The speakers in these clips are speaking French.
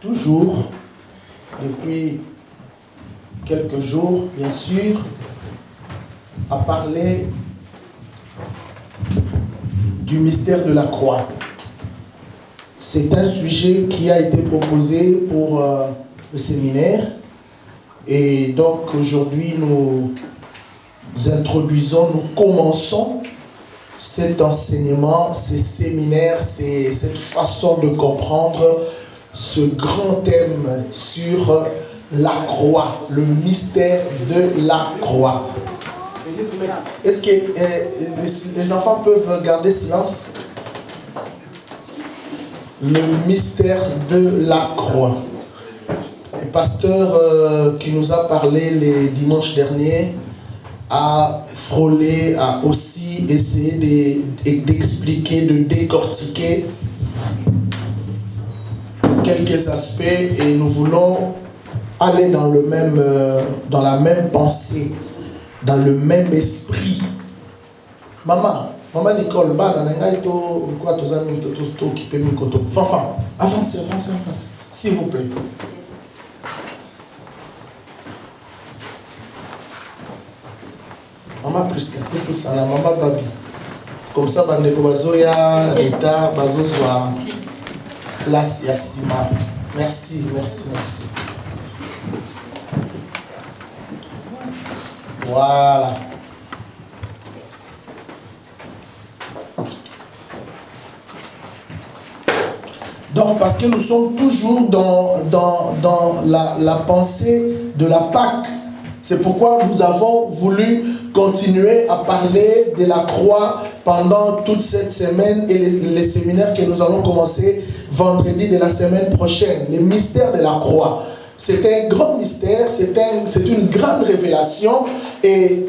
toujours, depuis quelques jours, bien sûr, à parler du mystère de la croix. C'est un sujet qui a été proposé pour le séminaire. Et donc aujourd'hui, nous introduisons, nous commençons cet enseignement, ces séminaires, cette façon de comprendre ce grand thème sur la croix, le mystère de la croix. Est-ce que les enfants peuvent garder silence? Le mystère de la croix. Le pasteur qui nous a parlé les dimanches derniers a frôlé, a aussi essayé d'expliquer, de décortiquer quelques aspects, et nous voulons aller dans la même pensée, dans le même esprit. Maman Nicole, avancez, s'il vous plaît. Maman Prisca, maman Babi. Comme ça, bandeko bazoya, Rita, bazozwa place Yassima. Merci. Voilà. Donc, parce que nous sommes toujours dans la pensée de la Pâque. C'est pourquoi nous avons voulu continuer à parler de la croix pendant toute cette semaine et les séminaires que nous allons commencer vendredi de la semaine prochaine. Les mystères de la croix. C'est un grand mystère, c'est une grande révélation, et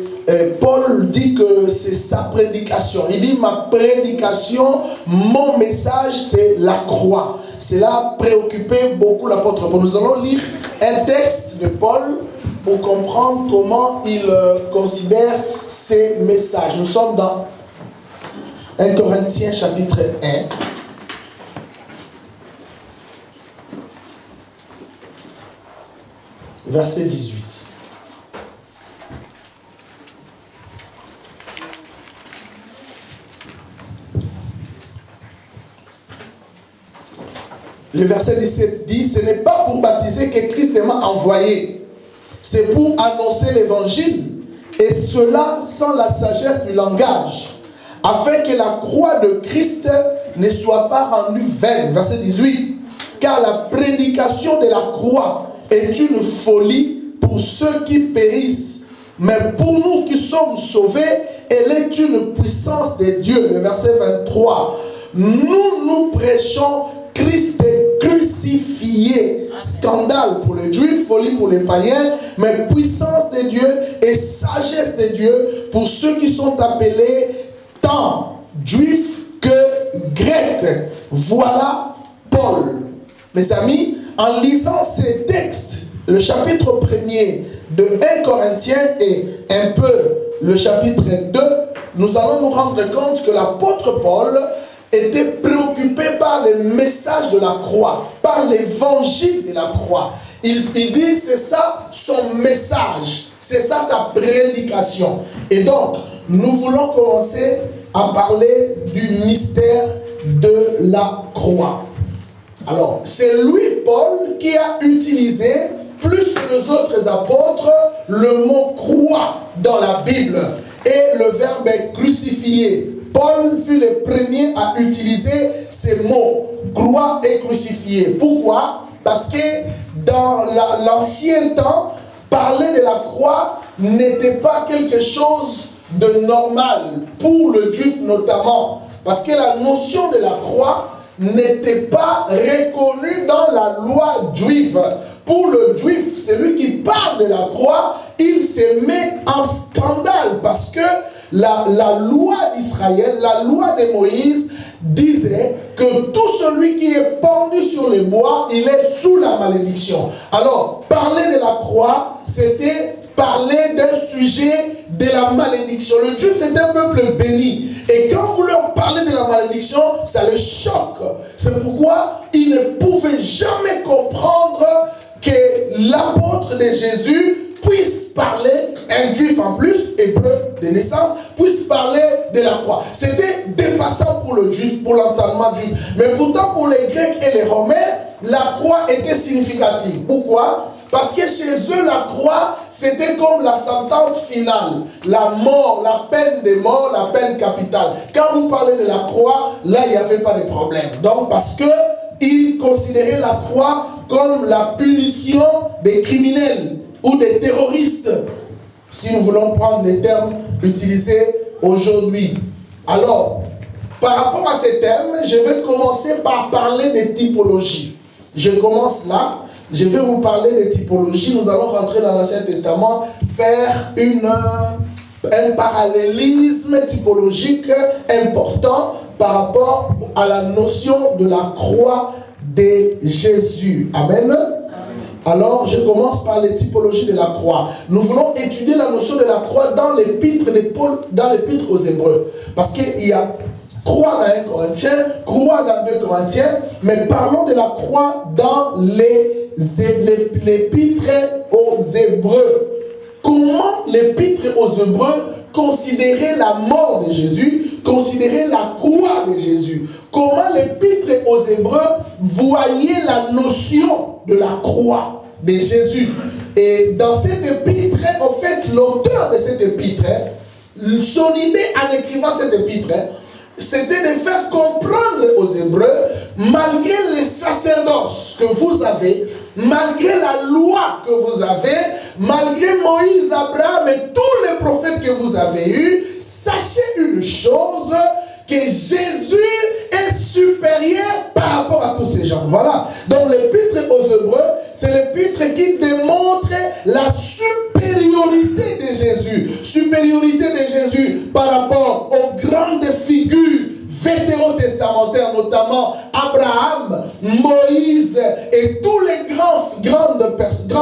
Paul dit que c'est sa prédication. Il dit: ma prédication, mon message, c'est la croix. Cela a préoccupé beaucoup l'apôtre Paul. Nous allons lire un texte de Paul pour comprendre comment il considère ces messages. Nous sommes dans 1 Corinthiens chapitre 1. Verset 18. Le verset 17 dit: ce n'est pas pour baptiser que Christ m'a envoyé, c'est pour annoncer l'évangile, et cela sans la sagesse du langage, afin que la croix de Christ ne soit pas rendue vaine. Verset 18. Car la prédication de la croix est une folie pour ceux qui périssent, mais pour nous qui sommes sauvés, elle est une puissance de Dieu. Le verset 23. Nous prêchons Christ crucifié, scandale pour les Juifs, folie pour les païens, mais puissance de Dieu et sagesse de Dieu pour ceux qui sont appelés tant Juifs que Grecs. Voilà Paul. Mes amis, en lisant ces textes, le chapitre 1er de 1 Corinthiens et un peu le chapitre 2, nous allons nous rendre compte que l'apôtre Paul était préoccupé par le message de la croix, par l'évangile de la croix. Il dit, c'est ça son message, c'est ça sa prédication. Et donc, nous voulons commencer à parler du mystère de la croix. Alors, c'est lui, Paul, qui a utilisé, plus que les autres apôtres, le mot croix dans la Bible. Et le verbe est crucifié. Paul fut le premier à utiliser ces mots, croix et crucifié. Pourquoi? Parce que dans l'ancien temps, parler de la croix n'était pas quelque chose de normal, pour le juif notamment. Parce que la notion de la croix n'était pas reconnue dans la loi juive. Pour le juif, celui qui parle de la croix, il se met en scandale, parce que la loi d'Israël, la loi de Moïse disait que tout celui qui est pendu sur les bois, il est sous la malédiction. Alors, parler de la croix, c'était parlait d'un sujet de la malédiction. Le Juif, c'est un peuple béni. Et quand vous leur parlez de la malédiction, ça les choque. C'est pourquoi ils ne pouvaient jamais comprendre que l'apôtre de Jésus puisse parler, un Juif en plus, hébreu de naissance, puisse parler de la croix. C'était dépassant pour le Juif, pour l'entendement juif. Mais pourtant, pour les Grecs et les Romains, la croix était significative. Pourquoi? Parce que chez eux, la croix, c'était comme la sentence finale. La mort, la peine de mort, la peine capitale. Quand vous parlez de la croix, là, il n'y avait pas de problème. Donc, parce qu'ils considéraient la croix comme la punition des criminels ou des terroristes, si nous voulons prendre les termes utilisés aujourd'hui. Alors, par rapport à ces termes, je vais commencer par parler des typologies. Je commence là. Je vais vous parler des typologies. Nous allons rentrer dans l'Ancien Testament, faire un parallélisme typologique important par rapport à la notion de la croix de Jésus. Amen. Alors, je commence par les typologies de la croix. Nous voulons étudier la notion de la croix dans l'épître de Paul, dans l'épître aux Hébreux. Parce qu'il y a croix dans 1 Corinthiens, croix dans 2 Corinthiens, mais parlons de la croix dans l'épître aux Hébreux. Comment l'épître aux Hébreux considérait la mort de Jésus, considérait la croix de Jésus? Comment l'épître aux Hébreux voyait la notion de la croix de Jésus? Et dans cette épître, en fait, l'auteur de cette épître, son idée en écrivant cette épître, c'était de faire comprendre aux Hébreux, malgré les sacerdoces que vous avez, malgré la loi que vous avez, malgré Moïse, Abraham et tous les prophètes que vous avez eus, sachez une chose, que Jésus est supérieur par rapport à tous ces gens. Voilà. Donc l'épître aux Hébreux, c'est l'épître qui démontre la supériorité de Jésus. Supériorité de Jésus par rapport aux grandes figures vétérotestamentaires, notamment Abraham, Moïse et tous les grands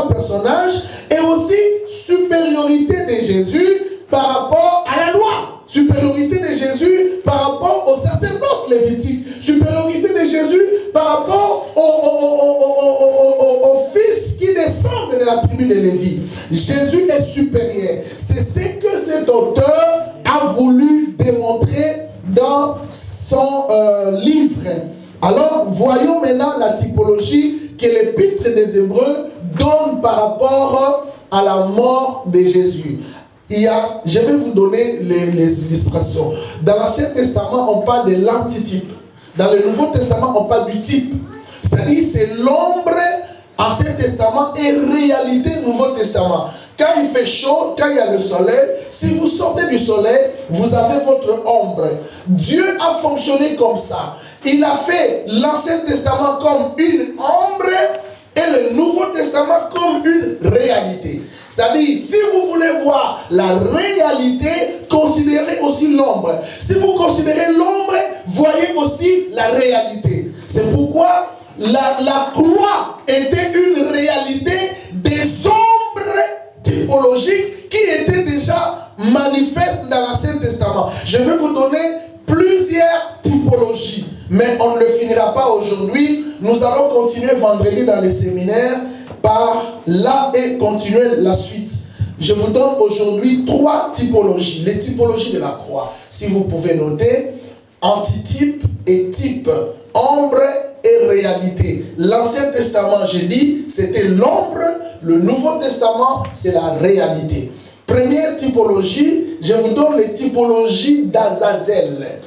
personnages, et aussi supériorité de Jésus par rapport à la loi. Supériorité de Jésus par rapport aux sacerdoces lévitiques. Supériorité de Jésus par rapport aux fils qui descendent de la tribu de Lévi. Jésus est supérieur. C'est ce que cet auteur a voulu démontrer dans son livre. Alors, voyons maintenant la typologie que l'épître des Hébreux donne par rapport à la mort de Jésus. Je vais vous donner les illustrations. Dans l'Ancien Testament, on parle de l'antitype. Dans le Nouveau Testament, on parle du type. C'est-à-dire, c'est l'ombre Ancien Testament et réalité Nouveau Testament. Quand il fait chaud, quand il y a le soleil, si vous sortez du soleil, vous avez votre ombre. Dieu a fonctionné comme ça. Il a fait l'Ancien Testament comme une ombre et le Nouveau Testament comme une réalité. C'est-à-dire, si vous voulez voir la réalité, considérez aussi l'ombre. Si vous considérez l'ombre, voyez aussi la réalité. C'est pourquoi la croix était une réalité des ombres typologiques qui étaient déjà manifestes dans l'Ancien Testament. Je vais vous donner plusieurs typologies, mais on ne le finira pas aujourd'hui. Nous allons continuer vendredi dans les séminaires par là et continuer la suite. Je vous donne aujourd'hui 3 typologies, les typologies de la croix. Si vous pouvez noter, antitype et type, ombre et réalité. L'Ancien Testament, j'ai dit, c'était l'ombre, le Nouveau Testament, c'est la réalité. Première typologie, je vous donne les typologies d'Azazel.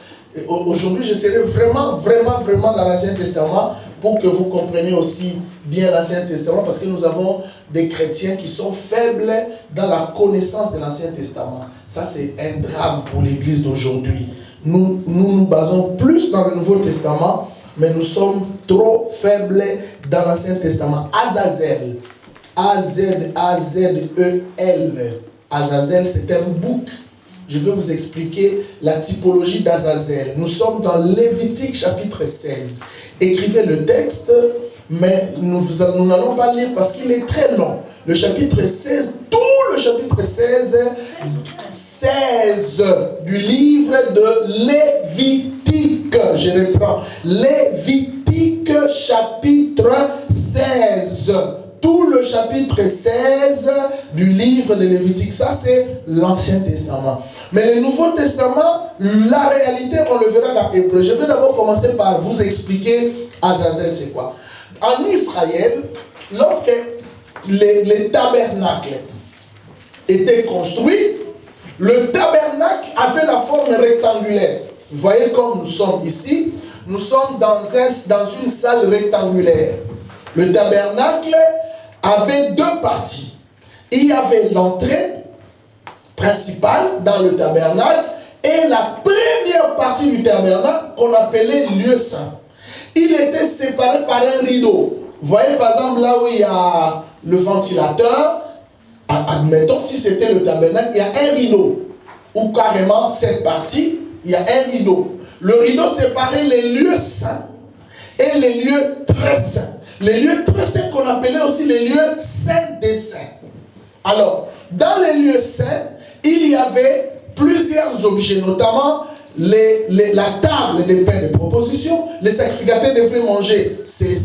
Aujourd'hui, je serai vraiment dans l'Ancien Testament pour que vous compreniez aussi bien l'Ancien Testament, parce que nous avons des chrétiens qui sont faibles dans la connaissance de l'Ancien Testament. Ça, c'est un drame pour l'Église d'aujourd'hui. Nous basons plus dans le Nouveau Testament, mais nous sommes trop faibles dans l'Ancien Testament. Azazel, A-Z-A-Z-E-L. Azazel, c'est un bouc. Je vais vous expliquer la typologie d'Azazel. Nous sommes dans Lévitique chapitre 16. Écrivez le texte, mais nous n'allons pas lire parce qu'il est très long. Le chapitre 16, tout le chapitre 16 du livre de Lévitique. Je reprends. Lévitique chapitre 16. Tout le chapitre 16 du livre de Lévitique. Ça, c'est l'Ancien Testament. Mais le Nouveau Testament, la réalité, on le verra dans Hébreu. Je vais d'abord commencer par vous expliquer Azazel, c'est quoi. En Israël, lorsque les tabernacles étaient construits, le tabernacle avait la forme rectangulaire. Vous voyez comme nous sommes ici, nous sommes dans une salle rectangulaire. Le tabernacle avait deux parties. Il y avait l'entrée principale dans le tabernacle et la première partie du tabernacle qu'on appelait lieu saint. Il était séparé par un rideau. Vous voyez par exemple là où il y a le ventilateur, admettons si c'était le tabernacle, il y a un rideau. Ou carrément cette partie, il y a un rideau. Le rideau séparait les lieux saints et les lieux très saints. Les lieux très saints qu'on appelait aussi les lieux saints des saints. Alors, dans les lieux saints, il y avait plusieurs objets, notamment la table des pains de proposition. Les sacrificateurs devaient manger ces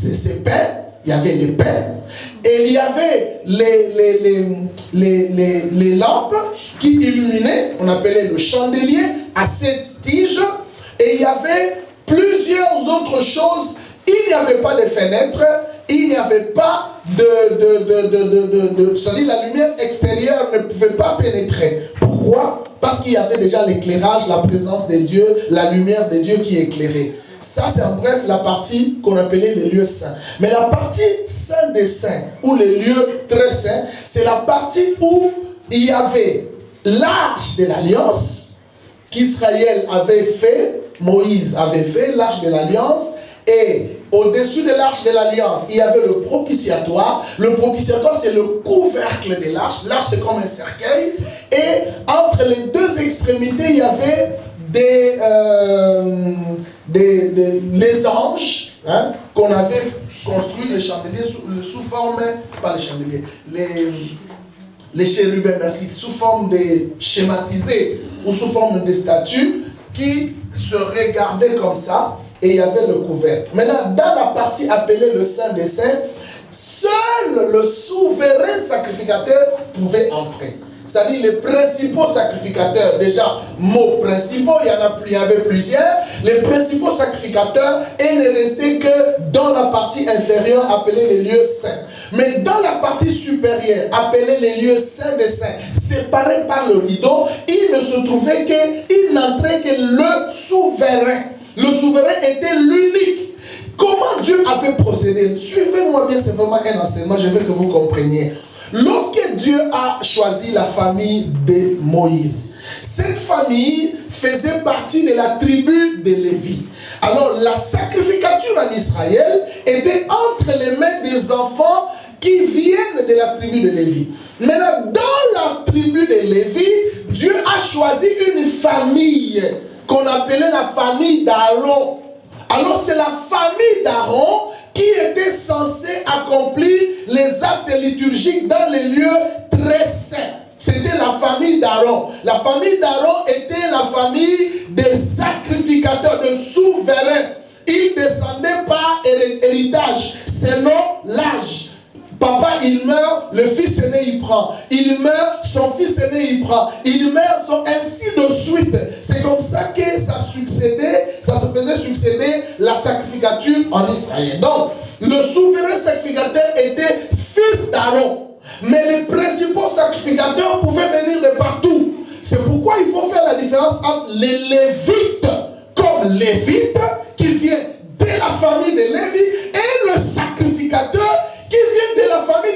pains. Il y avait les pains. Et il y avait les lampes qui illuminaient. On appelait le chandelier à 7 tiges. Et il y avait plusieurs autres choses. Il n'y avait pas de fenêtres. Il n'y avait pas c'est-à-dire la lumière extérieure ne pouvait pas pénétrer. Pourquoi? Parce qu'il y avait déjà l'éclairage, la présence de Dieu, la lumière de Dieu qui éclairait. Ça, c'est en bref la partie qu'on appelait les lieux saints. Mais la partie saint des saints, ou les lieux très saints, c'est la partie où il y avait l'arche de l'alliance qu'Israël avait fait, Moïse avait fait, l'arche de l'alliance, et au-dessus de l'arche de l'alliance, il y avait le propitiatoire. Le propitiatoire, c'est le couvercle de l'arche. L'arche, c'est comme un cercueil. Et entre les deux extrémités, il y avait les anges, hein, qu'on avait construit les chandeliers sous forme, pas les chandeliers, les chérubins, merci, sous forme de schématisés ou sous forme de statues qui se regardaient comme ça. Et il y avait le couvercle. Maintenant, dans la partie appelée le Saint des Saints, seul le souverain sacrificateur pouvait entrer. C'est-à-dire les principaux sacrificateurs, déjà, mots principaux, il y avait plusieurs. Les principaux sacrificateurs, ils ne restaient que dans la partie inférieure appelée les lieux saints. Mais dans la partie supérieure, appelée les lieux saints des saints, séparés par le rideau, il ne se trouvait il n'entrait que le souverain. Le souverain était l'unique. Comment Dieu avait procédé? Suivez-moi bien, c'est vraiment un enseignement, je veux que vous compreniez. Lorsque Dieu a choisi la famille de Moïse, cette famille faisait partie de la tribu de Lévi. Alors la sacrificature en Israël était entre les mains des enfants qui viennent de la tribu de Lévi. Maintenant, dans la tribu de Lévi, Dieu a choisi une famille qu'on appelait la famille d'Aaron. Alors c'est la famille d'Aaron qui était censée accomplir les actes liturgiques dans les lieux très saints. C'était la famille d'Aaron. La famille d'Aaron était la famille des sacrificateurs, des souverains. Ils descendaient par héritage, selon l'âge. Papa, il meurt, le fils aîné, il prend. Il meurt, son fils aîné, il prend. Il meurt, ainsi de suite. C'est comme ça que ça se faisait succéder la sacrificature en Israël. Donc, le souverain sacrificateur était fils d'Aaron. Mais les principaux sacrificateurs pouvaient venir de partout. C'est pourquoi il faut faire la différence entre les Lévites, comme Lévites, qui viennent de la famille de Lévi, et le sacrificateur qui vient de la famille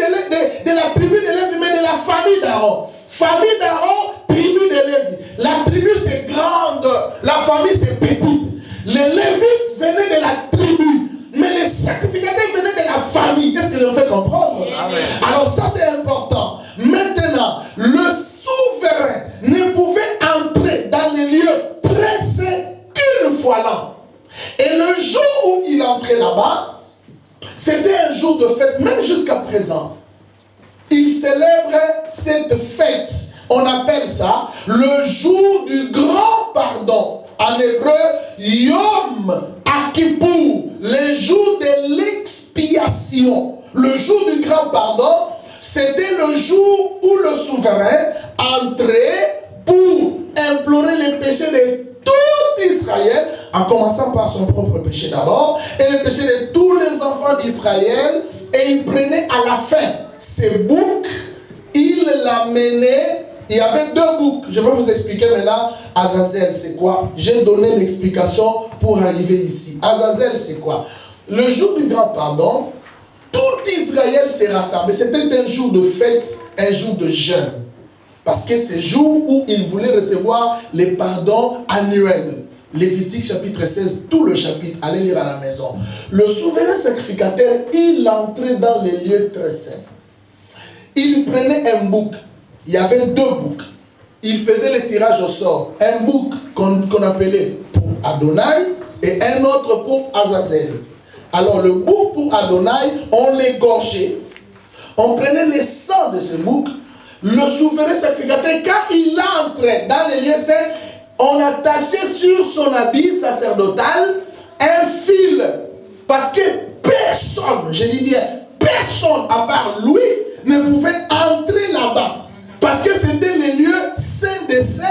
de la tribu de Lévi, mais de la famille d'Aaron. Famille d'Aaron, tribu de Lévi. La tribu c'est grande, la famille c'est petite. Les Lévites venaient de la tribu, mais les sacrificateurs venaient de la famille. Qu'est-ce que je me fais comprendre? Amen. Alors ça c'est important. Maintenant, le souverain ne pouvait entrer dans les lieux très saints qu'une fois l'an. Et le jour où il entrait là-bas, c'était un jour de fête, même jusqu'à présent. il célèbre cette fête. On appelle ça le jour du grand pardon. En hébreu, Yom Kippur, le jour de l'expiation. Le jour du grand pardon, c'était le jour où le souverain entrait pour implorer les péchés de tout Israël, en commençant par son propre péché d'abord, et le péché de tous les enfants d'Israël, et il prenait à la fin ces boucs, il l'amenait. Il y avait deux boucs. Je vais vous expliquer maintenant. Azazel, c'est quoi? J'ai donné l'explication pour arriver ici. Azazel, c'est quoi? Le jour du grand pardon, tout Israël s'est rassemblé. C'était un jour de fête, un jour de jeûne. Parce que c'est le jour où ils voulaient recevoir les pardons annuels. Lévitique chapitre 16, tout le chapitre, allez lire à la maison. Le souverain sacrificateur, il entrait dans les lieux très saints. Il prenait un bouc. Il y avait deux boucs. Il faisait le tirage au sort. Un bouc qu'on appelait pour Adonai et un autre pour Azazel. Alors le bouc pour Adonai, on l'égorgeait. On prenait le sang de ce bouc. Le souverain sacrificateur, quand il entrait dans les lieux saints, on attachait sur son habit sacerdotal un fil. Parce que personne, je dis bien, personne à part lui ne pouvait entrer là-bas. Parce que c'était les lieux saints des saints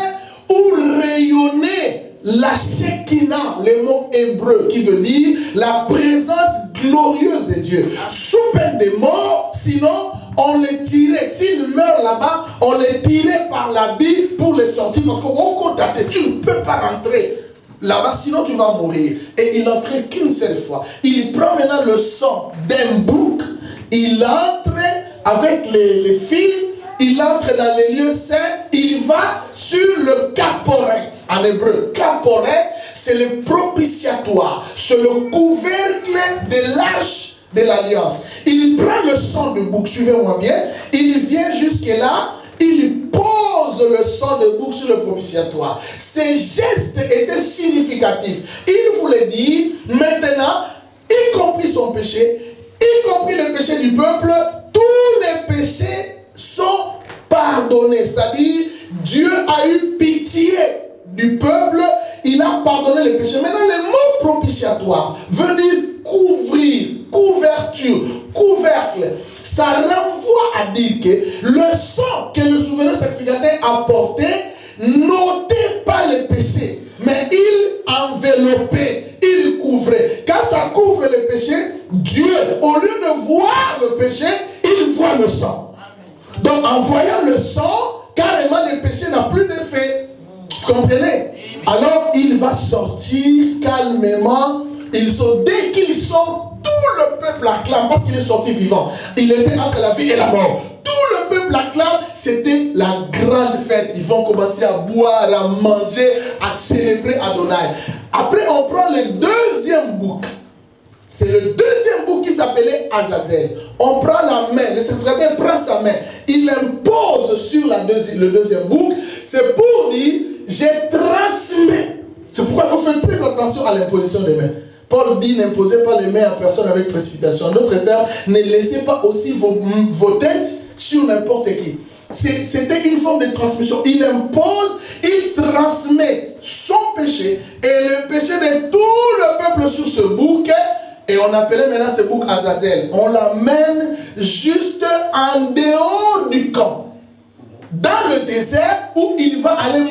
où rayonnait la Shekinah, le mot hébreu qui veut dire la présence glorieuse de Dieu. Sous peine de mort, sinon on les tirait. S'ils meurent là-bas, on les tirait par l'habit pour les sortir. Parce qu'au côté, tu ne peux pas rentrer là-bas, sinon tu vas mourir. Et il n'entrait qu'une seule fois. Il prend maintenant le sang d'un bouc, il entre avec les fils. Il entre dans les lieux saints, il va sur le caporet. En hébreu, caporet, c'est le propitiatoire, c'est le couvercle de l'arche de l'alliance. Il prend le sang du bouc, suivez-moi bien, il vient jusque là, il pose le sang de bouc sur le propitiatoire. Ces gestes étaient significatifs. Il voulait dire, maintenant, y compris son péché, y compris le péché du peuple, tous les péchés sont pardonnés. C'est-à-dire, Dieu a eu pitié du peuple, il a pardonné les péchés. Maintenant, le mot propitiatoire veut dire couvrir, couverture, couvercle. Ça renvoie à dire que le sang que le souverain sacrificateur apportait n'ôtait pas les péchés, mais il enveloppait, il couvrait. Quand ça couvre les péchés, Dieu, au lieu de voir le péché, il voit le sang. Donc en voyant le sang, carrément le péché n'a plus d'effet. Vous comprenez? Alors il va sortir calmement. Dès qu'il sort, tout le peuple acclame parce qu'il est sorti vivant. Il était entre la vie et la mort. Tout le peuple acclame. C'était la grande fête. Ils vont commencer à boire, à manger, à célébrer Adonai. Après on prend le deuxième bouc. C'est le deuxième bouc qui s'appelait Azazel. On prend la main, le sacrificateur prend sa main, il impose sur le deuxième bouc. C'est pour dire, je transmets. C'est pourquoi il faut faire très attention à l'imposition des mains. Paul dit, n'imposez pas les mains à personne avec précipitation. En d'autres termes, ne laissez pas aussi vos têtes sur n'importe qui. C'était une forme de transmission. Il impose, il transmet son péché et le péché de tout le peuple sur ce bouc. Et on appelait maintenant ce bouc Azazel. On l'amène juste en dehors du camp. Dans le désert où il va aller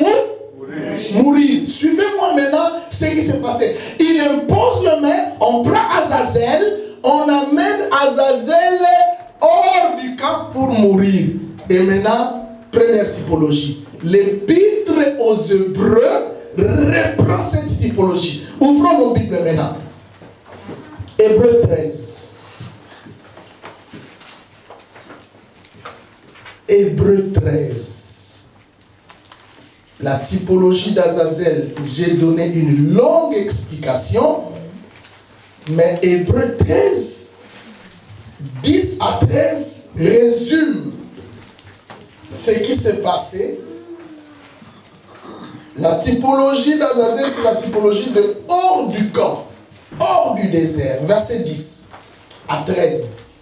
mourir. Suivez-moi maintenant ce qui s'est passé. Il impose le main, on prend Azazel, on amène Azazel hors du camp pour mourir. Et maintenant, première typologie. L'épître aux Hébreux reprend cette typologie. Ouvrons nos Bibles maintenant. Hébreux 13. Hébreux 13. La typologie d'Azazel, j'ai donné une longue explication, mais Hébreux 13, 10 à 13, résume ce qui s'est passé. La typologie d'Azazel, c'est la typologie de hors du camp. Hors du désert, verset 10 à 13.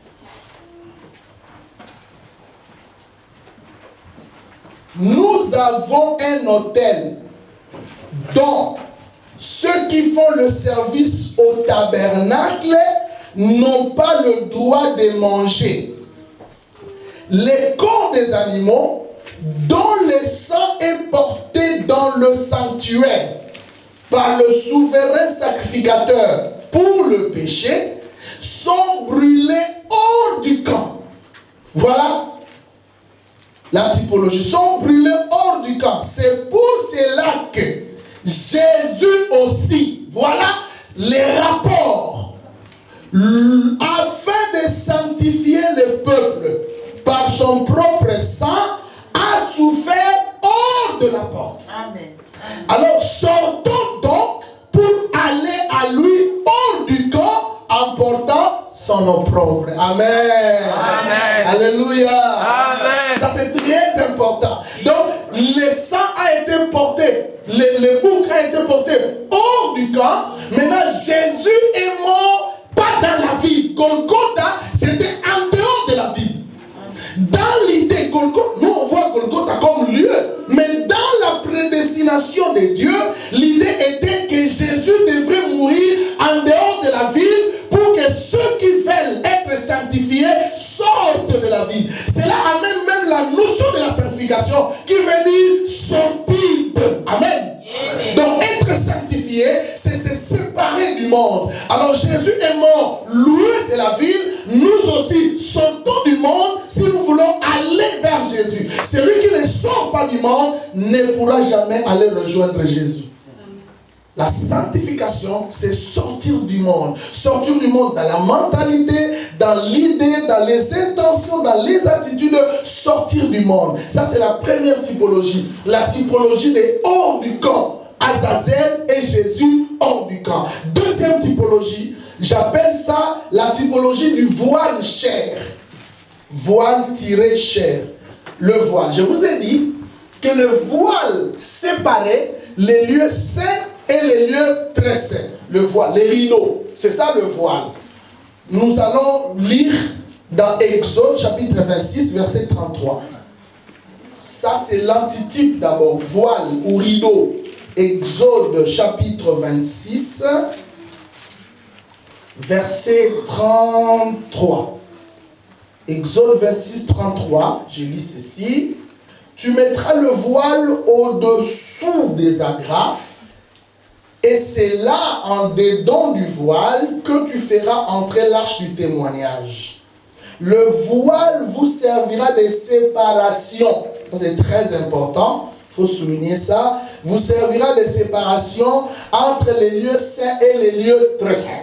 nous avons un autel dont ceux qui font le service au tabernacle n'ont pas le droit de manger. Les corps des animaux dont le sang est porté dans le sanctuaire par le souverain sacrificateur pour le péché sont brûlés hors du camp. Voilà la typologie. Sont brûlés hors du camp. C'est pour cela que Jésus aussi, voilà les rapports, afin de sanctifier le peuple par son propre sang, a souffert hors de la porte. Amen. Alors sortons donc pour aller à lui hors du camp en portant son opprobre. Amen. Amen. Alléluia. Amen. Ça c'est très important. Donc le sang a été porté, le bouc a été porté hors du camp. Maintenant Jésus est mort pas dans la ville. Golgotha c'était en dehors de la ville. Dans l'idée, Golgotha, nous on voit Golgotha comme lieu, mais dans la prédestination de Dieu, l'idée était que Jésus devrait mourir en dehors de la ville pour que ceux qui veulent être sanctifiés sortent de la ville. Cela amène même la notion de la sanctification qui veut dire sortir de. Amen. Donc être sanctifié, c'est se séparer du monde. Alors Jésus est mort loin de la ville. Nous aussi sortons du monde si nous voulons aller vers Jésus. Celui qui ne sort pas du monde ne pourra jamais aller rejoindre Jésus. La sanctification, c'est sortir du monde. Sortir du monde dans la mentalité, dans l'idée, dans les intentions, dans les attitudes. Sortir du monde. Ça, c'est la première typologie. La typologie des hors du camp. Azazel et Jésus hors du camp. Deuxième typologie, j'appelle ça la typologie du voile chair. Voile tiré chair. Le voile. Je vous ai dit que le voile séparait les lieux saints et les lieux très saints. Le voile, les rideaux, c'est ça le voile. Nous allons lire dans Exode chapitre 26, verset 33. Ça c'est l'antitype d'abord, voile ou rideau. Exode chapitre 26, verset 33. Exode 26, 33, je lis ceci. Tu mettras le voile au-dessous des agrafes, et c'est là, en dedans du voile, que tu feras entrer l'arche du témoignage. Le voile vous servira de séparation. C'est très important, il faut souligner ça. Vous servira de séparation entre les lieux saints et les lieux très saints.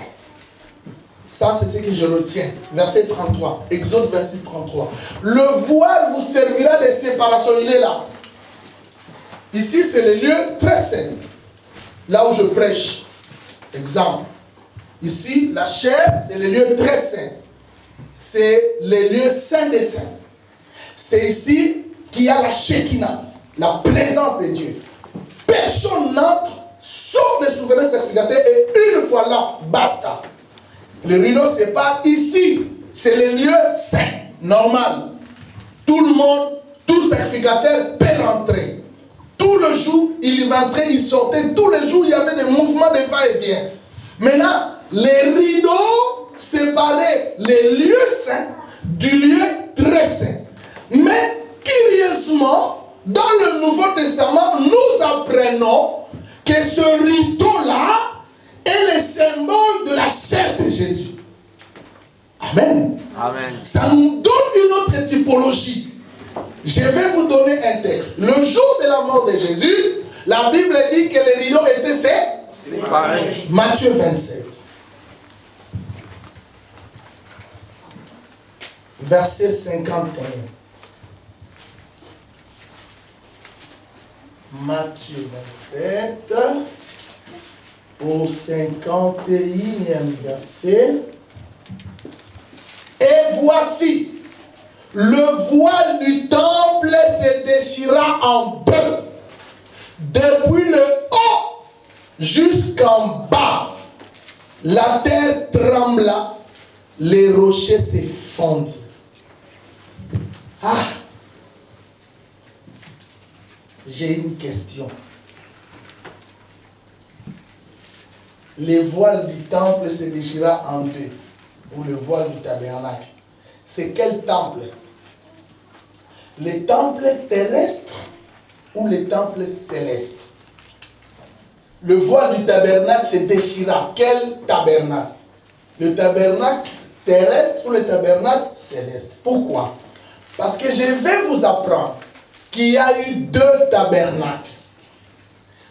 Ça, c'est ce que je retiens. Verset 33, Exode 26, 33. Le voile vous servira de séparation. Il est là. Ici, c'est les lieux très saints. Là où je prêche. Exemple. Ici, la chair, c'est les lieux très saints. C'est les lieux saints des saints. C'est ici qu'il y a la Shekinah, la présence de Dieu. Personne n'entre, sauf les souverains sacrificateurs, et une fois là, basta. Le rideau sépare ici. C'est les lieux saints, normal. Tout le monde, tout sacrificateur peut rentrer. Tout le jour, il rentrait, il sortait. Tous les jours, il y avait des mouvements de va-et-vient. Maintenant, les rideaux séparaient les lieux saints du lieu très saint. Mais, curieusement, dans le Nouveau Testament, nous apprenons que ce rideau-là est le symbole de la chair de Jésus. Amen. Amen. Ça nous donne une autre typologie. Je vais vous donner un texte. Le jour de la mort de Jésus, la Bible dit que les rideaux étaient séparés. Matthieu 27. Verset 51. Matthieu 27. Au 51e verset. Et voici, le voile du temple se déchira en deux, depuis le haut jusqu'en bas. La terre trembla, les rochers se fondirent. Ah! J'ai une question. Les voiles du temple se déchira en deux, ou le voile du tabernacle. C'est quel temple? Les temples terrestres ou les temples célestes? Le voile du tabernacle se déchira. Quel tabernacle? Le tabernacle terrestre ou le tabernacle céleste? Pourquoi? Parce que je vais vous apprendre qu'il y a eu deux tabernacles.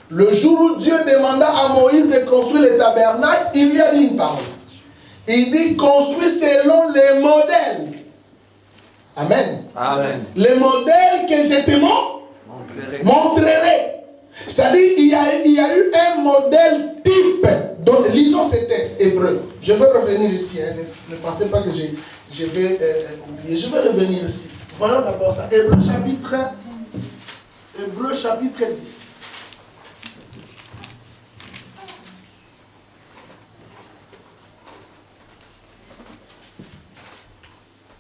Le jour où Dieu demanda à Moïse de construire le tabernacle, il lui a dit une parole. Il dit construis selon les modèles. Amen. Amen. Les modèles que je te montrerai. C'est-à-dire, il y a eu un modèle type. Donc, lisons ces textes hébreux. Je vais revenir ici. Hein. Ne pensez pas que je vais oublier. Je vais revenir ici. Voyons d'abord ça. Hébreux chapitre 10.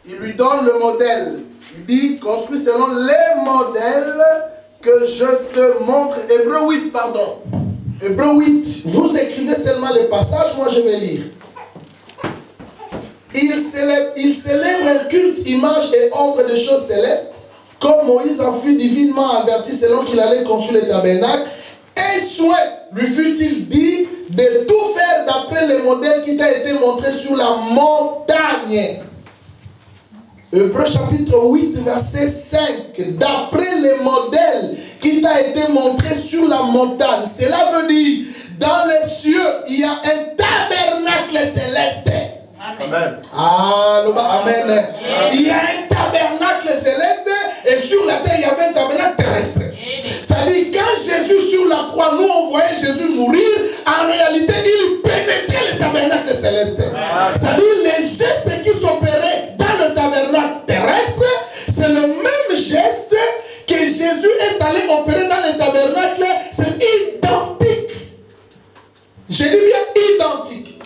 Il lui donne le modèle. Il dit, construis selon les modèles que je te montre. Hébreux 8, pardon. Hébreux 8. Vous écrivez seulement le passage, moi je vais lire. Il célèbre un culte, image et ombre des choses célestes, comme Moïse en fut divinement averti selon qu'il allait construire le tabernacle. Et souhait, lui fut-il dit, de tout faire d'après le modèle qui t'a été montré sur la montagne. Hébreux chapitre 8, verset 5. D'après les modèles qui t'a été montré sur la montagne. Cela veut dire, dans les cieux, il y a un tabernacle céleste. Amen. Amen. Amen. Il y a un tabernacle céleste et sur la terre, il y avait un tabernacle terrestre. C'est-à-dire, quand Jésus sur la croix, nous on voyait Jésus mourir, en réalité, il pénétrait le tabernacle céleste. C'est-à-dire, les gestes qui s'opéraient dans le tabernacle terrestre, c'est le même geste que Jésus est allé opérer dans le tabernacle. C'est identique. Je dis bien identique.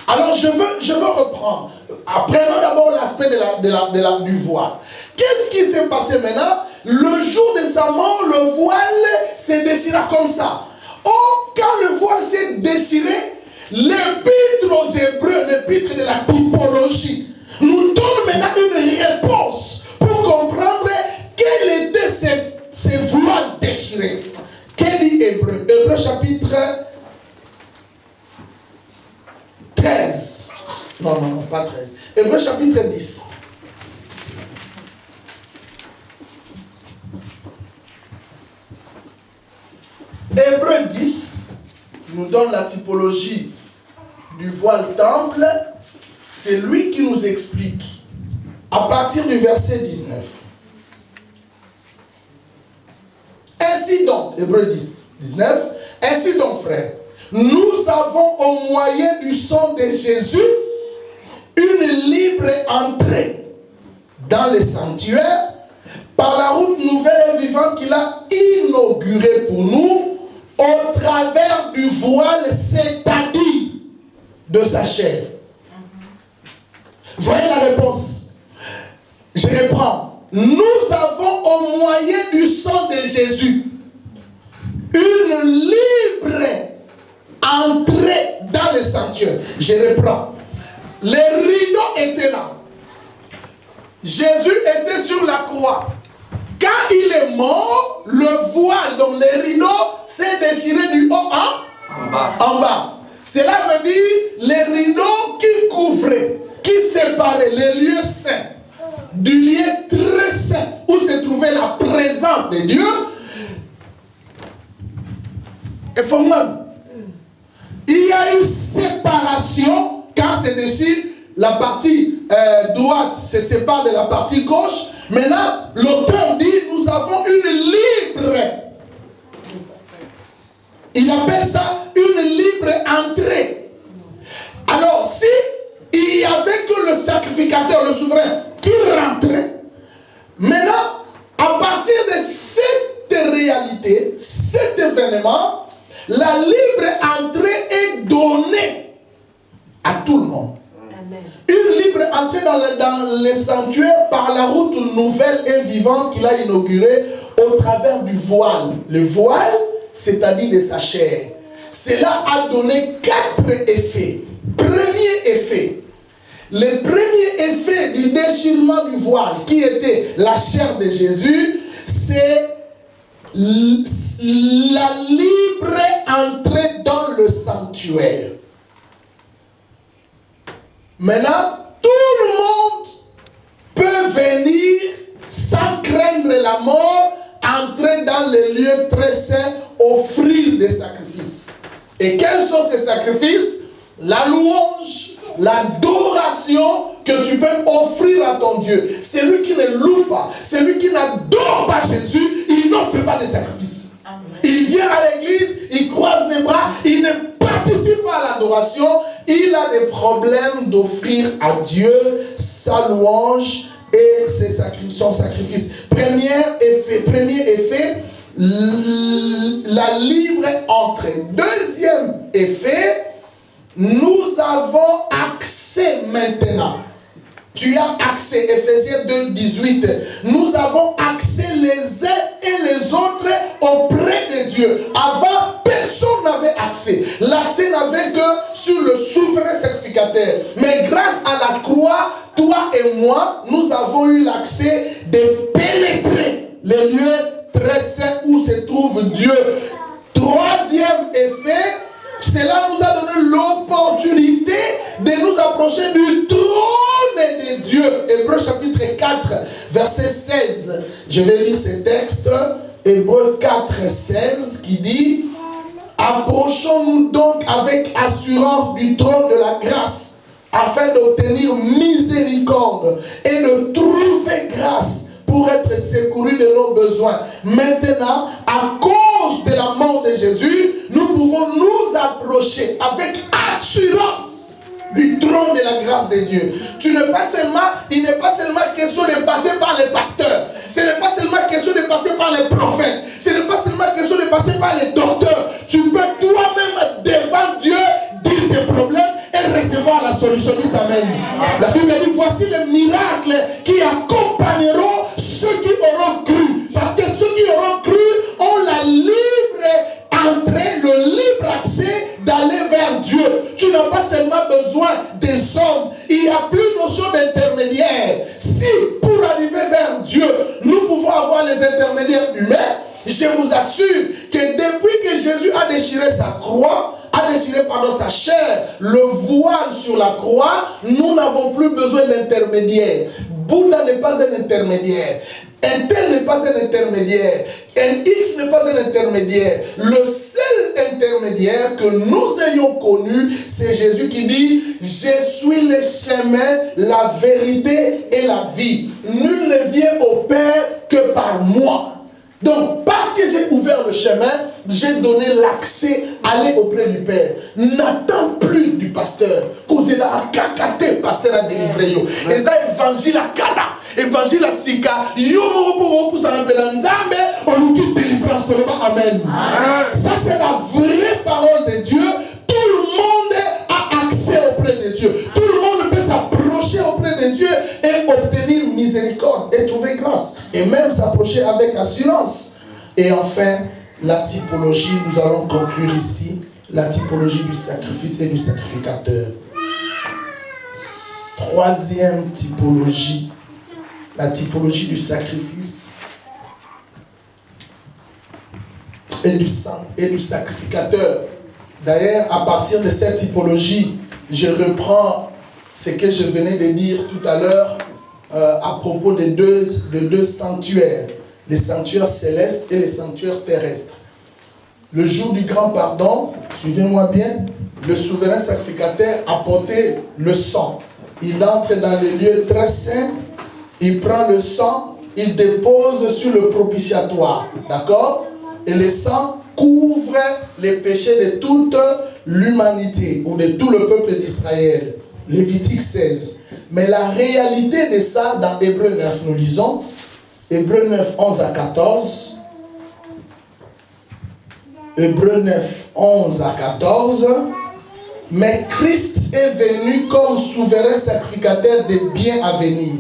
Alors je veux reprendre. Apprenons d'abord l'aspect du voile. Qu'est-ce qui s'est passé maintenant? Le jour de sa mort, le voile s'est déchiré comme ça. Or, quand le voile s'est déchiré, l'épître aux Hébreux, l'épître de la typologie, nous donne maintenant une réponse pour comprendre quel était ces voiles déchirés. Qu'est dit Hébreux? Hébreux chapitre 13. Non, pas 13. Hébreux chapitre 10. Hébreux 10 nous donne la typologie du voile temple. C'est lui qui nous explique à partir du verset 19. Ainsi donc, Hébreux 10, 19, ainsi donc frères, nous avons au moyen du sang de Jésus une libre entrée dans le sanctuaire par la route nouvelle et vivante qu'il a inaugurée pour nous au travers du voile, c'est-à-dire de sa chair. Voyez la réponse. Je reprends. Nous avons au moyen du sang de Jésus une libre entrée dans le sanctuaire. Je reprends. Les rideaux étaient là. Jésus était sur la croix. Quand il est mort, le voile, donc les rideaux, s'est déchiré du haut en bas. Cela veut dire les rideaux qui couvraient, qui séparaient les lieux saints du lieu très saint où se trouvait la présence de Dieu. Et il y a une séparation quand se déchire. La partie droite se sépare de la partie gauche. Maintenant, l'auteur dit, nous avons une libre. Il appelle ça une libre entrée. Alors, si il n'y avait que le sacrificateur, le souverain, qui rentrait, maintenant, à partir de cette réalité, cet événement, la libre entrée est donnée à tout le monde. Amen. Une libre entrée dans le sanctuaire par la route nouvelle et vivante qu'il a inaugurée au travers du voile. Le voile, c'est-à-dire de sa chair. Cela a donné 4 effets. Premier effet. Le premier effet du déchirement du voile, qui était la chair de Jésus, c'est la libre entrée dans le sanctuaire. Maintenant, tout le monde peut venir sans craindre la mort, entrer dans les lieux très saints, offrir des sacrifices. Et quels sont ces sacrifices? La louange, l'adoration que tu peux offrir à ton Dieu. Celui qui ne loue pas, celui qui n'adore pas Jésus, il n'offre pas de sacrifice. Il vient à l'église, il croise les bras, il ne participe pas à l'adoration, il a des problèmes d'offrir à Dieu sa louange et son sacrifice. Premier effet, la libre entrée. Deuxième effet, nous avons accès maintenant. Tu as accès, Ephésiens 2, 18. Nous avons accès les uns et les autres auprès de Dieu. Avant, personne n'avait accès. L'accès n'avait que sur le souverain sacrificateur. Mais grâce à la croix, toi et moi, nous avons eu l'accès de pénétrer les lieux très saints où se trouve Dieu. Troisième effet, cela nous a donné l'opportunité de nous approcher du trône de Dieu. Hébreux chapitre 4, verset 16. Je vais lire ce texte. Hébreux 4, 16 qui dit: approchons-nous donc avec assurance du trône de la grâce, afin d'obtenir miséricorde et de trouver grâce pour être secourus de nos besoins. Maintenant, à cause de la mort de Jésus, nous pouvons nous approcher avec assurance du trône de la grâce de Dieu. Il n'est pas seulement question de passer par les pasteurs. Ce n'est pas seulement question de passer par les prophètes. Ce n'est pas seulement question de passer par les docteurs. Tu peux toi-même devant Dieu dire tes problèmes et recevoir la solution. Dites amen. La Bible dit: voici les miracles qui accompagneront ceux qui auront cru. Parce que ceux qui auront cru ont la libre entrée, le libre accès d'aller vers Dieu. Tu n'as pas seulement besoin des hommes. Il n'y a plus notion d'intermédiaire. Si pour arriver vers Dieu, nous pouvons avoir les intermédiaires humains, je vous assure que depuis que Jésus a déchiré sa croix, sa chair, le voile sur la croix, nous n'avons plus besoin d'intermédiaire. Bouddha n'est pas un intermédiaire. Un tel n'est pas un intermédiaire. Un X n'est pas un intermédiaire. Le seul intermédiaire que nous ayons connu, c'est Jésus qui dit: je suis le chemin, la vérité et la vie. Nul ne vient au Père que par moi. Donc, parce que j'ai ouvert le chemin, j'ai donné l'accès à aller auprès du Père. N'attends plus du pasteur. Cause il a kakate, pasteur a délivré. Et ça, évangile à Kala, évangile à Sika. Yo moro pour ça rappelle Nzambe, on nous quitte délivrance pour le bas. Amen. Ça, c'est la vraie parole de Dieu. Tout le monde a accès auprès de Dieu. Tout le monde peut s'approcher auprès de Dieu et obtenir miséricorde et trouver grâce. Et même s'approcher avec assurance. Et enfin, la typologie, nous allons conclure ici, la typologie du sacrifice et du sacrificateur. Troisième typologie, la typologie du sacrifice et du sacrificateur. D'ailleurs, à partir de cette typologie, je reprends ce que je venais de dire tout à l'heure à propos des deux sanctuaires, les sanctuaires célestes et les sanctuaires terrestres. Le jour du grand pardon, suivez-moi bien, le souverain sacrificateur apportait le sang. Il entre dans les lieux très saints, il prend le sang, il dépose sur le propitiatoire. D'accord? Et le sang couvre les péchés de toute l'humanité ou de tout le peuple d'Israël. Lévitique 16. Mais la réalité de ça, dans Hébreux 9, nous lisons, Hébreux 9, 11 à 14. Hébreux 9, 11 à 14. Mais Christ est venu comme souverain sacrificateur des biens à venir.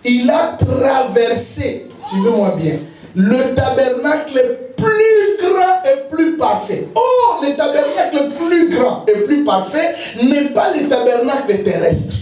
Il a traversé, suivez-moi bien, le tabernacle plus grand et plus parfait. Oh, le tabernacle plus grand et plus parfait n'est pas le tabernacle terrestre.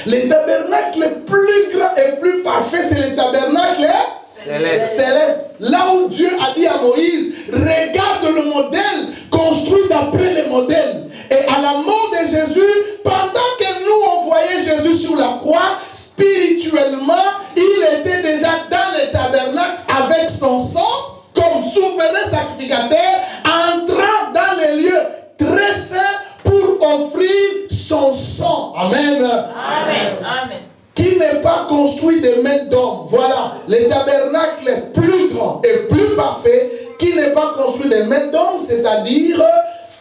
Le tabernacle plus grand et plus parfait, c'est le tabernacle céleste. Là où Dieu a dit à Moïse, regarde le modèle, construit d'après les modèles. Et à la mort de Jésus, pendant que nous on voyait Jésus sur la croix, spirituellement, il était déjà dans le tabernacle avec son sang, comme souverain sacrificateur, entrant dans les lieux très saints pour offrir son sang. Amen. Amen. Amen. Qui n'est pas construit de main d'homme. Voilà, le tabernacle plus grand et plus parfait, qui n'est pas construit de main d'homme, c'est-à-dire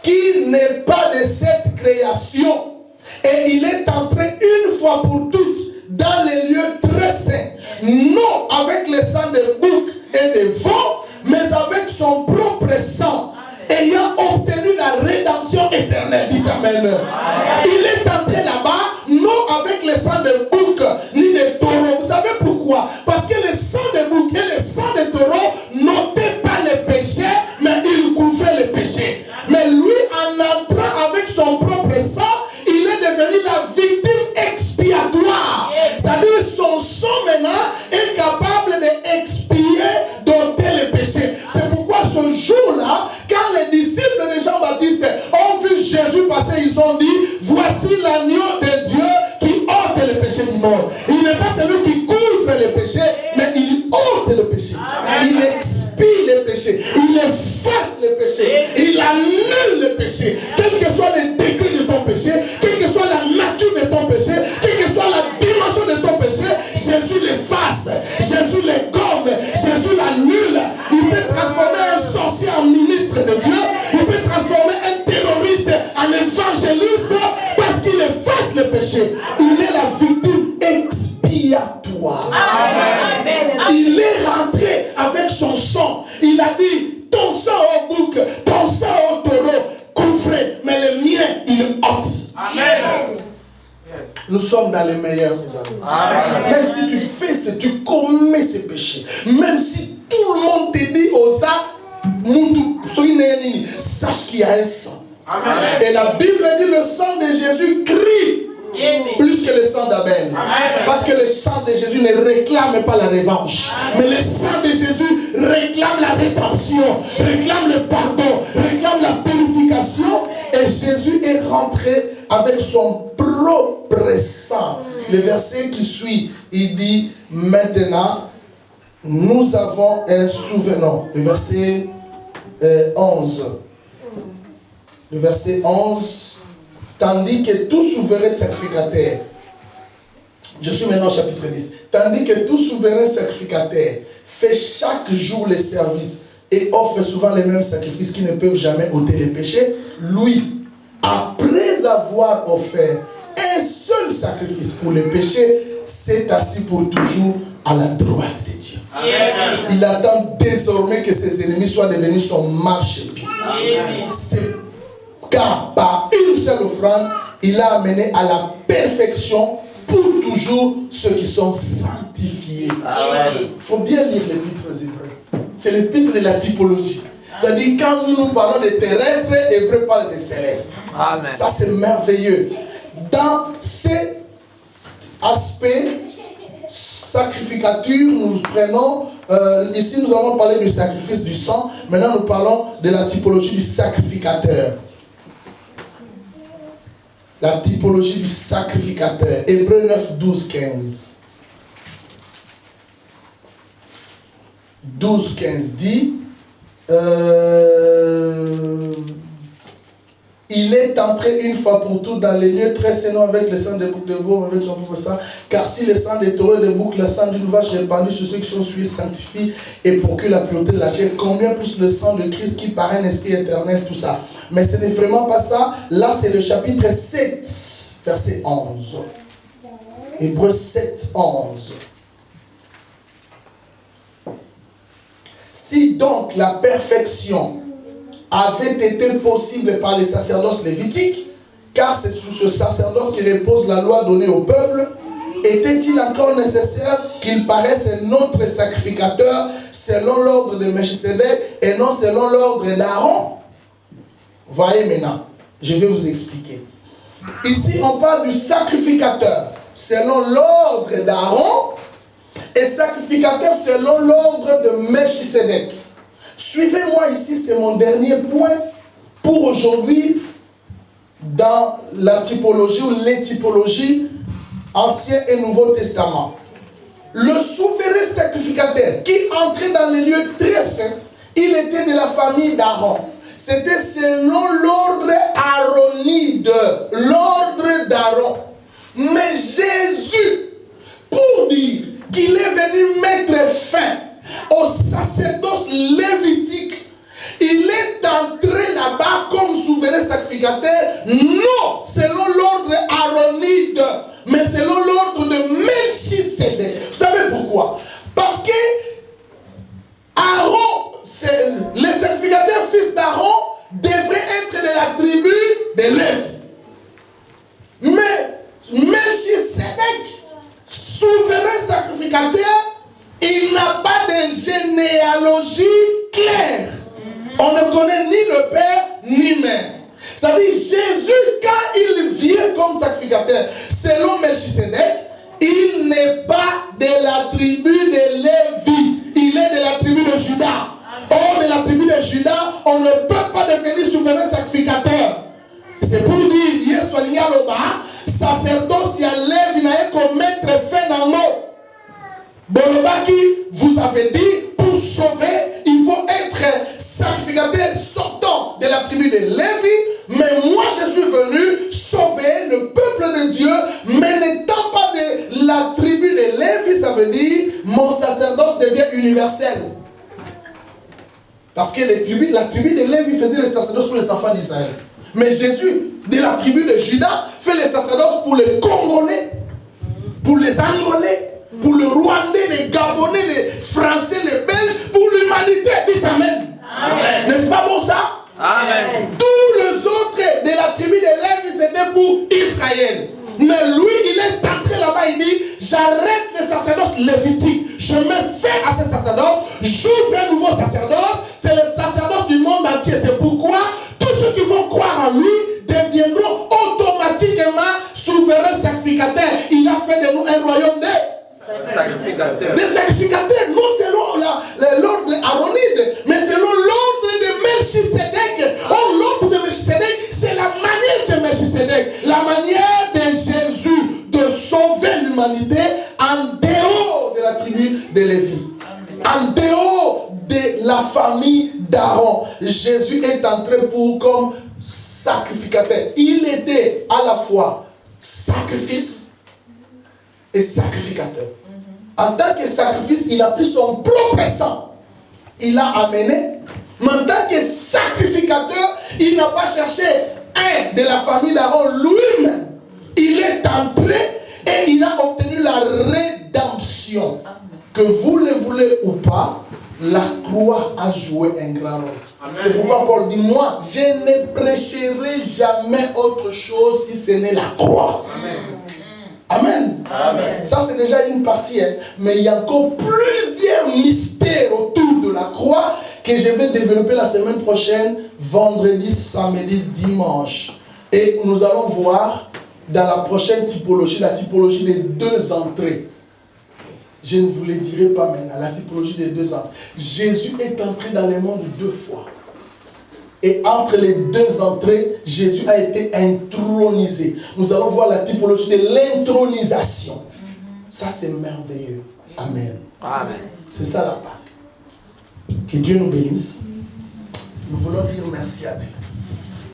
qui n'est pas de cette création. Et il est entré une fois pour toutes dans les lieux très saints, non avec le sang de bouc et de veau, mais avec son propre sang, ayant obtenu la rédemption éternelle. Dites Amen. Il est entré là-bas, non avec le sang de bouc ni de taureau. Vous savez pourquoi? Parce que le sang de bouc et le sang de taureau n'ôtaient pas les péchés, mais ils couvraient les péchés. Mais lui, en entrant avec son propre sang, il est devenu la victime expiatoire. C'est-à-dire son sang maintenant est capable d'expier, d'ôter les péchés. C'est pourquoi ce jour-là, quand les disciples de Jean-Baptiste ont vu Jésus passer, ils ont dit, voici l'agneau de Dieu qui ôte les péchés du monde. Il n'est pas celui qui couvre les péchés, mais il ôte les péchés. Il expie les péchés. Il efface les péchés. Il annule les péchés. Quel que soit le degré de ton péché, quelle que soit la nature de ton péché, quelle que soit la dimension de ton péché, Jésus l'efface. Jésus les gomme. Jésus l'annule. Il peut transformer un sorcier en ministre de Dieu. Il peut transformer un terroriste en évangéliste parce qu'il efface le péché. Il est la victime expiatoire. Amen. Il est rentré avec son sang. Il a dit, ton sang au bouc, ton sang au taureau, couvre, mais le mien, il ôte. Amen. Nous sommes dans les meilleurs, mes amis. Amen. Même si tu fais ce, tu commets ces péchés, même si tout le monde te dit aux âmes, sache qu'il y a un sang. Amen. Et la Bible dit le sang de Jésus crie plus que le sang d'Abel. Parce que le sang de Jésus ne réclame pas la revanche. Mais le sang de Jésus réclame la rédemption, réclame le pardon, réclame la purification. Et Jésus est rentré avec son propre sang. Le verset qui suit, il dit, maintenant, nous avons un souvenir. Le verset 11. Le verset 11. Tandis que tout souverain sacrificateur, je suis maintenant au chapitre 10, tandis que tout souverain sacrificateur fait chaque jour les services et offre souvent les mêmes sacrifices qui ne peuvent jamais ôter les péchés, lui, après avoir offert un seul sacrifice pour les péchés, s'est assis pour toujours à la droite de Dieu. Amen. Il attend désormais que ses ennemis soient devenus son marchepied. C'est car par une seule offrande, il a amené à la perfection pour toujours ceux qui sont sanctifiés. Il faut bien lire l'épître aux Hébreux. C'est l'épître de la typologie. C'est-à-dire quand nous parlons de terrestre, Hébreux parle de céleste. Amen. Ça c'est merveilleux. Dans cet aspect sacrificature, nous prenons, ici nous avons parlé du sacrifice du sang, maintenant nous parlons de la typologie du sacrificateur. La typologie du sacrificateur. Hébreux 9, 12, 15. 12, 15 dit, il est entré une fois pour toutes dans les lieux très saints avec le sang des boucs de veau, avec son propre sang. Car si le sang des taureaux et des boucs, le sang d'une vache répandu sur ceux qui sont suivis sanctifie et procure la pureté de la chair, combien plus le sang de Christ qui paraît un esprit éternel, tout ça. Mais ce n'est vraiment pas ça. Là, c'est le chapitre 7, verset 11. Hébreux 7, 11. Si donc la perfection avait été possible par les sacerdoces lévitiques, car c'est sous ce sacerdoce qui repose la loi donnée au peuple, était-il encore nécessaire qu'il paraisse un autre sacrificateur selon l'ordre de Melchisedec et non selon l'ordre d'Aaron. Voyez maintenant, je vais vous expliquer. Ici, on parle du sacrificateur selon l'ordre d'Aaron et sacrificateur selon l'ordre de Melchisedec. Suivez-moi ici, c'est mon dernier point pour aujourd'hui dans la typologie ou les typologies Ancien et Nouveau Testament. Le souverain sacrificateur qui entrait dans les lieux très saints, il était de la famille d'Aaron. C'était selon l'ordre aaronide, l'ordre d'Aaron. Mais Jésus, pour dire qu'il est venu mettre fin au sacerdoce lévitique, il est entré là-bas comme souverain sacrificateur, non selon l'ordre aaronide, mais selon l'ordre de Melchisedec. Vous savez pourquoi? Parce que Aaron, les sacrificateurs fils d'Aaron devraient être de la tribu de Lévi. Mais Melchisedec, souverain sacrificateur, il n'a pas de généalogie claire. On ne connaît ni le père ni mère. C'est-à-dire Jésus, quand il vient comme sacrificateur, selon Melchisedec, il n'est pas de la tribu de Lévi. Il est de la tribu de Juda. Or, de la tribu de Juda, on ne peut pas devenir souverain sacrificateur. C'est pour dire, Yesolia Loba, sacerdoce, Lévi n'a qu'à mettre fin dans nous. Bolobaki vous avez dit, pour sauver, il faut être sacrificateur sortant de la tribu de Lévi. Mais moi, je suis venu sauver le peuple de Dieu, mais n'étant pas de la tribu de Lévi, ça veut dire, mon sacerdoce devient universel. Parce que la tribu de Lévi faisait le sacerdoce pour les enfants d'Israël. Mais Jésus, de la tribu de Juda, fait le sacerdoce pour les Congolais, pour les Angolais, pour le Rwandais, les Gabonais, les Français, les Belges, pour l'humanité. Dites Amen. Amen. N'est-ce pas bon ça? Amen. Tous les autres de la tribu de Lévi, c'était pour Israël. Mais lui, il est entré là-bas, il dit, j'arrête le sacerdoce lévitique. Je mets fin à ce sacerdoce. J'ouvre un nouveau sacerdoce. C'est le sacerdoce du monde entier. C'est pourquoi tous ceux qui vont croire en lui deviendront automatiquement souverains sacrificateurs. Il a fait de nous un royaume des sacrificateurs, non selon l'ordre aaronide, mais selon l'ordre de Melchisedec. Or, l'ordre de Melchisedec, c'est la manière de Melchisedec, la manière de Jésus de sauver l'humanité en dehors de la tribu de Lévi, en dehors de la famille d'Aaron. Jésus est entré comme sacrificateur. Il était à la fois sacrifice et sacrificateur. En tant que sacrifice, il a pris son propre sang. Il l'a amené. Mais en tant que sacrificateur, il n'a pas cherché un de la famille d'Aaron lui-même. Il est entré et il a obtenu la rédemption. Que vous le voulez ou pas, la croix a joué un grand rôle. C'est pourquoi Paul dit, moi, je ne prêcherai jamais autre chose si ce n'est la croix. Amen. Amen. Amen. Ça, c'est déjà une partie. Hein. Mais il y a encore plusieurs mystères autour de la croix que je vais développer la semaine prochaine, vendredi, samedi, dimanche. Et nous allons voir dans la prochaine typologie, la typologie des deux entrées. Je ne vous le dirai pas maintenant, la typologie des deux entrées. Jésus est entré dans le monde 2 fois. Et entre les deux entrées, Jésus a été intronisé. Nous allons voir la typologie de l'intronisation. Ça, c'est merveilleux. Amen. Amen. C'est ça la Pâque. Que Dieu nous bénisse. Nous voulons dire merci à Dieu.